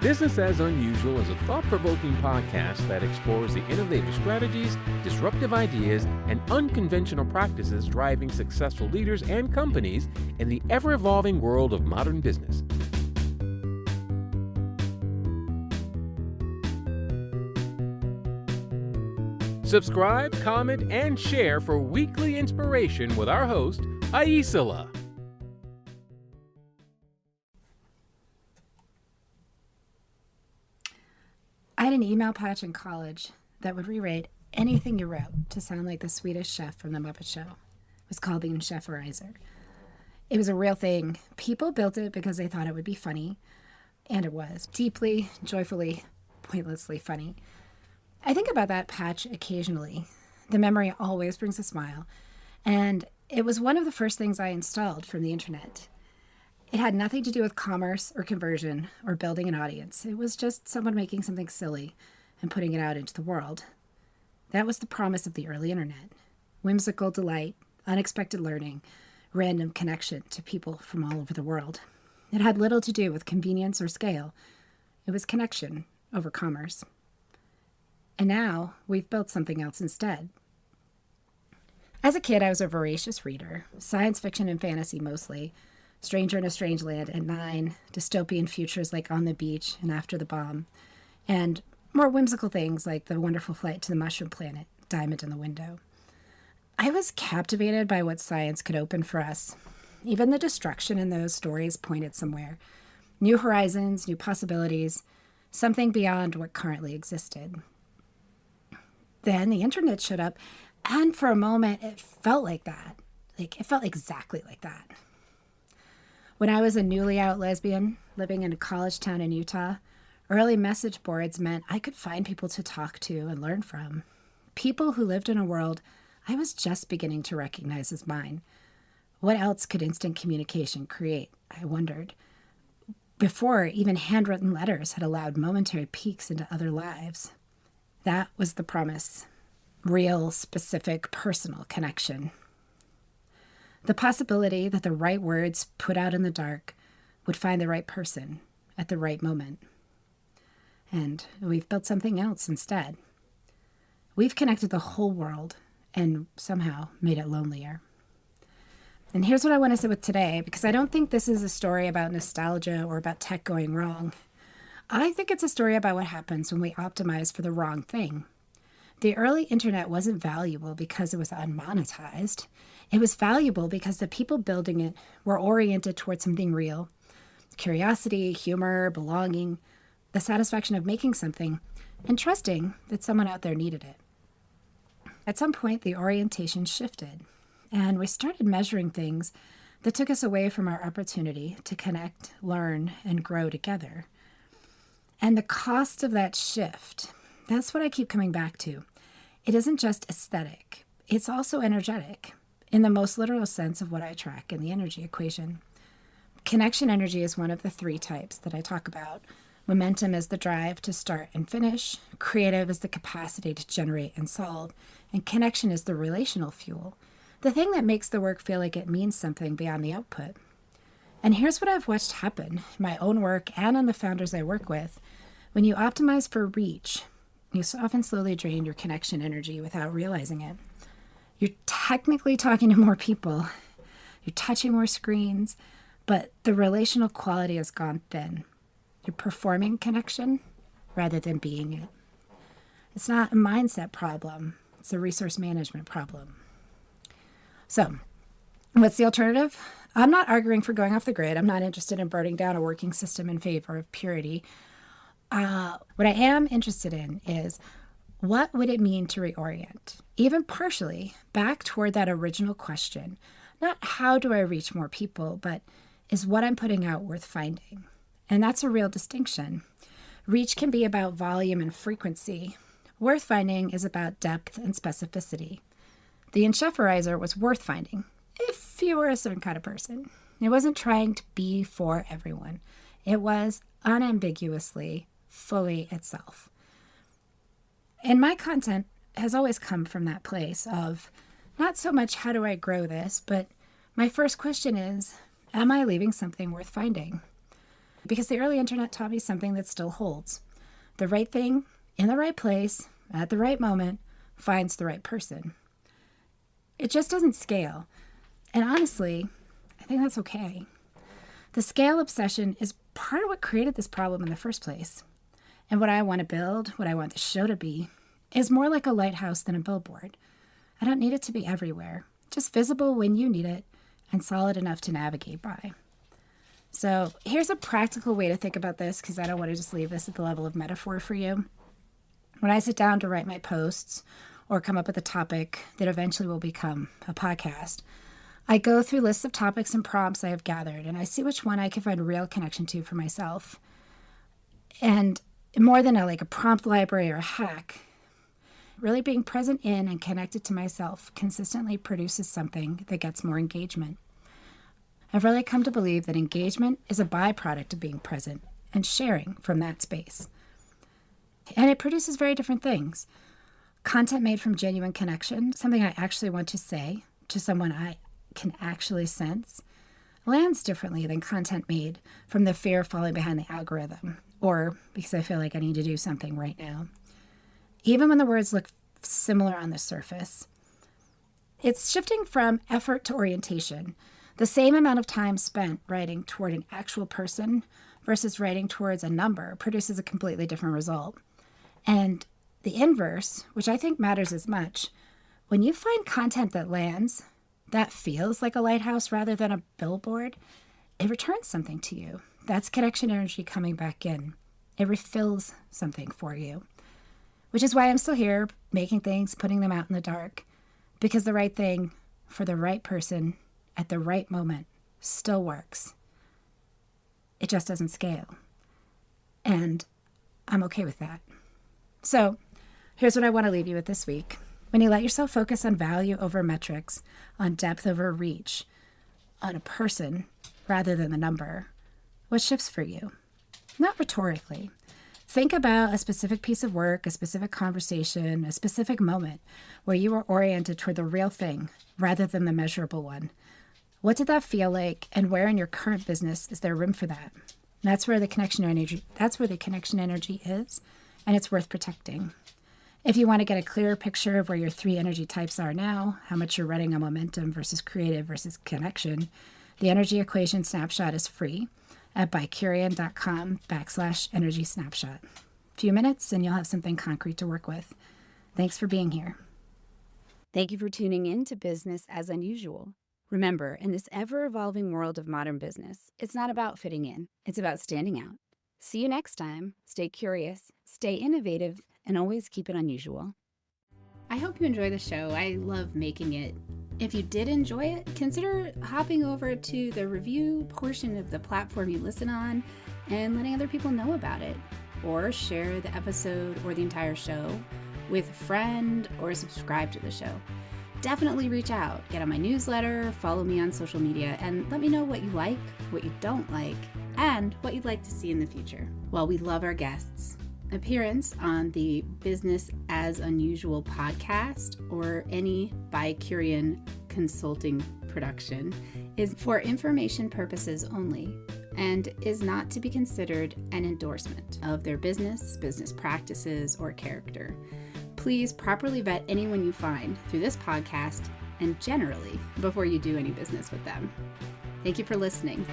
Business as Unusual is a thought-provoking podcast that explores the innovative strategies, disruptive ideas, and unconventional practices driving successful leaders and companies in the ever-evolving world of modern business. Subscribe, comment, and share for weekly inspiration with our host, Aicila. I had an email patch in college that would rewrite anything you wrote to sound like the Swedish chef from The Muppet Show. It was called the En-Cher-erize. It was a real thing. People built it because they thought it would be funny, and it was. Deeply, joyfully, pointlessly funny. I think about that patch occasionally. The memory always brings a smile, and it was one of the first things I installed from the internet. It had nothing to do with commerce or conversion or building an audience. It was just someone making something silly and putting it out into the world. That was the promise of the early internet. Whimsical delight, unexpected learning, random connection to people from all over the world. It had little to do with convenience or scale. It was connection over commerce. And now we've built something else instead. As a kid, I was a voracious reader, science fiction and fantasy mostly. Stranger in a Strange Land at 9, dystopian futures like On the Beach and After the Bomb, and more whimsical things like The Wonderful Flight to the Mushroom Planet, Diamond in the Window. I was captivated by what science could open for us. Even the destruction in those stories pointed somewhere. New horizons, new possibilities, something beyond what currently existed. Then the internet showed up, and for a moment it felt like that. It felt exactly like that. When I was a newly out lesbian living in a college town in Utah, early message boards meant I could find people to talk to and learn from. People who lived in a world I was just beginning to recognize as mine. What else could instant communication create, I wondered, before even handwritten letters had allowed momentary peeks into other lives. That was the promise. Real, specific, personal connection. The possibility that the right words put out in the dark would find the right person at the right moment. And we've built something else instead. We've connected the whole world and somehow made it lonelier. And here's what I want to say with today, because I don't think this is a story about nostalgia or about tech going wrong. I think it's a story about what happens when we optimize for the wrong thing. The early internet wasn't valuable because it was unmonetized. It was valuable because the people building it were oriented towards something real. Curiosity, humor, belonging, the satisfaction of making something, and trusting that someone out there needed it. At some point, the orientation shifted, and we started measuring things that took us away from our opportunity to connect, learn, and grow together. And the cost of that shift, that's what I keep coming back to. It isn't just aesthetic. It's also energetic, in the most literal sense of what I track in the energy equation. Connection energy is one of the 3 types that I talk about. Momentum is the drive to start and finish. Creative is the capacity to generate and solve. And connection is the relational fuel, the thing that makes the work feel like it means something beyond the output. And here's what I've watched happen in my own work and on the founders I work with. When you optimize for reach, you often slowly drain your connection energy without realizing it. You're technically talking to more people. You're touching more screens, but the relational quality has gone thin. You're performing connection rather than being it. It's not a mindset problem. It's a resource management problem. So, what's the alternative? I'm not arguing for going off the grid. I'm not interested in burning down a working system in favor of purity. What I am interested in is, what would it mean to reorient, even partially, back toward that original question? Not how do I reach more people, but is what I'm putting out worth finding? And that's a real distinction. Reach can be about volume and frequency. Worth finding is about depth and specificity. The En-Cher-erize was worth finding, if you were a certain kind of person. It wasn't trying to be for everyone. It was unambiguously, fully itself. And my content has always come from that place of not so much how do I grow this, but my first question is, am I leaving something worth finding? Because the early internet taught me something that still holds. The right thing in the right place at the right moment finds the right person. It just doesn't scale. And honestly, I think that's okay. The scale obsession is part of what created this problem in the first place. And what I want to build, what I want the show to be, is more like a lighthouse than a billboard. I don't need it to be everywhere, just visible when you need it and solid enough to navigate by. So here's a practical way to think about this, because I don't want to just leave this at the level of metaphor for you. When I sit down to write my posts or come up with a topic that eventually will become a podcast, I go through lists of topics and prompts I have gathered, and I see which one I can find a real connection to for myself. And more than a prompt library or a hack, really being present in and connected to myself consistently produces something that gets more engagement. I've really come to believe that engagement is a byproduct of being present and sharing from that space. And it produces very different things. Content made from genuine connection, something I actually want to say to someone I can actually sense, lands differently than content made from the fear of falling behind the algorithm, or because I feel like I need to do something right now. Even when the words look similar on the surface, it's shifting from effort to orientation. The same amount of time spent writing toward an actual person versus writing towards a number produces a completely different result. And the inverse, which I think matters as much, when you find content that lands, that feels like a lighthouse rather than a billboard, it returns something to you. That's connection energy coming back in. It refills something for you, which is why I'm still here making things, putting them out in the dark, because the right thing for the right person at the right moment still works. It just doesn't scale. And I'm okay with that. So here's what I want to leave you with this week. When you let yourself focus on value over metrics, on depth over reach, on a person rather than the number, what shifts for you? Not rhetorically. Think about a specific piece of work, a specific conversation, a specific moment where you were oriented toward the real thing rather than the measurable one. What did that feel like, and where in your current business is there room for that? That's where the connection energy is, and it's worth protecting. If you want to get a clearer picture of where your 3 energy types are now, how much you're running on momentum versus creative versus connection, the energy equation snapshot is free at Bicurean.com/energy snapshot. A few minutes and you'll have something concrete to work with. Thanks for being here. Thank you for tuning in to Business as Unusual. Remember, in this ever-evolving world of modern business, it's not about fitting in, it's about standing out. See you next time. Stay curious, stay innovative, and always keep it unusual. I hope you enjoy the show. I love making it. If you did enjoy it, consider hopping over to the review portion of the platform you listen on and letting other people know about it. Or share the episode or the entire show with a friend or subscribe to the show. Definitely reach out, get on my newsletter, follow me on social media, and let me know what you like, what you don't like, and what you'd like to see in the future. Well, we love our guests. Appearance on the Business as Unusual podcast or any Bicurean consulting production is for information purposes only and is not to be considered an endorsement of their business practices, or character. Please properly vet anyone you find through this podcast and generally before you do any business with them. Thank you for listening.